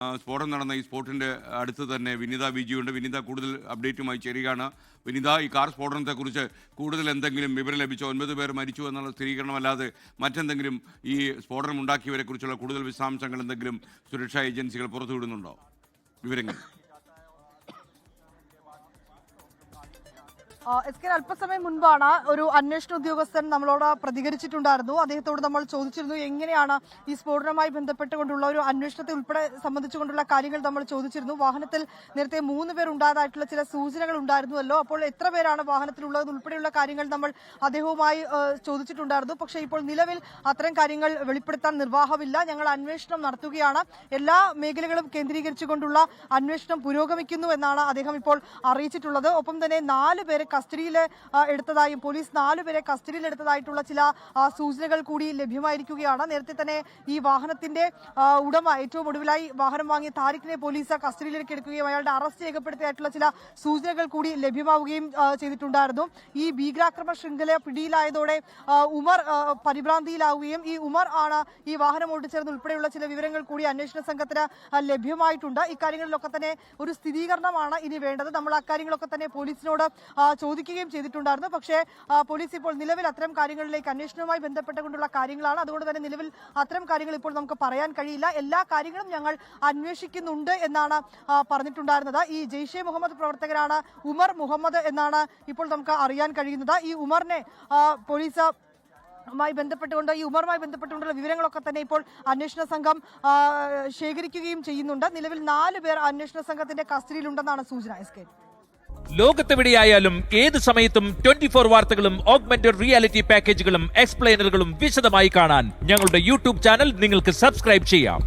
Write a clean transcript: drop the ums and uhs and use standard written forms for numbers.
സ്ഫോടനം നടന്ന ഈ സ്പോട്ടിൻ്റെ അടുത്ത് തന്നെ വിനിത വിജിയുണ്ട്. വിനിത കൂടുതൽ അപ്ഡേറ്റുമായി ചേരുകയാണ്. വിനിത, ഈ കാർ സ്ഫോടനത്തെക്കുറിച്ച് കൂടുതൽ എന്തെങ്കിലും വിവരം ലഭിച്ചോ? 9 പേർ മരിച്ചു എന്നുള്ള സ്ഥിരീകരണമല്ലാതെ മറ്റെന്തെങ്കിലും ഈ സ്ഫോടനം ഉണ്ടാക്കിയവരെ കുറിച്ചുള്ള കൂടുതൽ വിശദാംശങ്ങൾ എന്തെങ്കിലും സുരക്ഷാ ഏജൻസികൾ പുറത്തുവിടുന്നുണ്ടോ? വിവരങ്ങൾ അല്പസമയം മുൻപാണ് ഒരു അന്വേഷണ ഉദ്യോഗസ്ഥൻ നമ്മളോട് പ്രതികരിച്ചിട്ടുണ്ടായിരുന്നു. അദ്ദേഹത്തോട് നമ്മൾ ചോദിച്ചിരുന്നു എങ്ങനെയാണ് ഈ സ്ഫോടനവുമായി ബന്ധപ്പെട്ടുകൊണ്ടുള്ള ഒരു അന്വേഷണത്തെ ഉൾപ്പെടെ സംബന്ധിച്ചുകൊണ്ടുള്ള കാര്യങ്ങൾ നമ്മൾ ചോദിച്ചിരുന്നു. വാഹനത്തിൽ നേരത്തെ 3 പേർ ഉണ്ടായതായിട്ടുള്ള ചില സൂചനകൾ ഉണ്ടായിരുന്നുവല്ലോ, അപ്പോൾ എത്ര പേരാണ് വാഹനത്തിലുള്ളത് ഉൾപ്പെടെയുള്ള കാര്യങ്ങൾ നമ്മൾ അദ്ദേഹവുമായി ചോദിച്ചിട്ടുണ്ടായിരുന്നു. പക്ഷേ ഇപ്പോൾ നിലവിൽ അത്തരം കാര്യങ്ങൾ വെളിപ്പെടുത്താൻ നിർവാഹമില്ല. ഞങ്ങൾ അന്വേഷണം നടത്തുകയാണ്, എല്ലാ മേഖലകളും കേന്ദ്രീകരിച്ചുകൊണ്ടുള്ള അന്വേഷണം പുരോഗമിക്കുന്നു എന്നാണ് അദ്ദേഹം ഇപ്പോൾ അറിയിച്ചിട്ടുള്ളത്. ഒപ്പം തന്നെ 4 പേരെ കസ്റ്റഡിയിൽ എടുത്തതായും പോലീസ് 4 പേരെ കസ്റ്റഡിയിൽ എടുത്തതായിട്ടുള്ള ചില സൂചനകൾ കൂടി ലഭ്യമായിരിക്കുകയാണ്. നേരത്തെ തന്നെ ഈ വാഹനത്തിന്റെ ഉടമ ഏറ്റവും ഒടുവിലായി വാഹനം വാങ്ങിയ താരിഖിനെ പോലീസ് കസ്റ്റഡിയിലേക്ക് എടുക്കുകയും അയാളുടെ അറസ്റ്റ് രേഖപ്പെടുത്തിയായിട്ടുള്ള ചില സൂചനകൾ കൂടി ലഭ്യമാവുകയും ചെയ്തിട്ടുണ്ടായിരുന്നു. ഈ ഭീകരാക്രമണ ശൃംഖല പിടിയിലായതോടെ ഉമർ പരിഭ്രാന്തിയിലാവുകയും ഈ ഉമർ ആണ് ഈ വാഹനം ഓടിച്ചേർന്ന് ഉൾപ്പെടെയുള്ള ചില വിവരങ്ങൾ കൂടി അന്വേഷണ സംഘത്തിന് ലഭ്യമായിട്ടുണ്ട്. ഇക്കാര്യങ്ങളിലൊക്കെ തന്നെ ഒരു സ്ഥിരീകരണമാണ് ഇനി വേണ്ടത്. നമ്മൾ അക്കാര്യങ്ങളൊക്കെ തന്നെ പോലീസിനോട് ചോദിക്കുകയും ചെയ്തിട്ടുണ്ടായിരുന്നു. പക്ഷേ പോലീസ് ഇപ്പോൾ നിലവിൽ അത്തരം കാര്യങ്ങളിലേക്ക് അന്വേഷണവുമായി ബന്ധപ്പെട്ടുകൊണ്ടുള്ള കാര്യങ്ങളാണ്. അതുകൊണ്ട് തന്നെ നിലവിൽ അത്തരം കാര്യങ്ങൾ ഇപ്പോൾ നമുക്ക് പറയാൻ കഴിയില്ല. എല്ലാ കാര്യങ്ങളും ഞങ്ങൾ അന്വേഷിക്കുന്നുണ്ട് എന്നാണ് പറഞ്ഞിട്ടുണ്ടായിരുന്നത്. ഈ ജെയ്ഷെ മുഹമ്മദ് പ്രവർത്തകരാണ് ഉമർ മുഹമ്മദ് എന്നാണ് ഇപ്പോൾ നമുക്ക് അറിയാൻ കഴിയുന്നത്. ഈ ഉമറിനെ പോലീസ് ുമായി ബന്ധപ്പെട്ടുകൊണ്ടുള്ള വിവരങ്ങളൊക്കെ തന്നെ ഇപ്പോൾ അന്വേഷണ സംഘം ശേഖരിക്കുകയും ചെയ്യുന്നുണ്ട്. നിലവിൽ 4 പേർ അന്വേഷണ സംഘത്തിന്റെ കസ്റ്റഡിയിലുണ്ടെന്നാണ് സൂചന. ലോകത്തെവിടെയായാലും ഏത് സമയത്തും 24 വാർത്തകളും ഓഗ്മെന്റഡ് റിയാലിറ്റി പാക്കേജുകളും എക്സ്പ്ലെയിനറുകളും വിശദമായി കാണാൻ ഞങ്ങളുടെ യൂട്യൂബ് ചാനൽ നിങ്ങൾക്ക് സബ്സ്ക്രൈബ് ചെയ്യാം.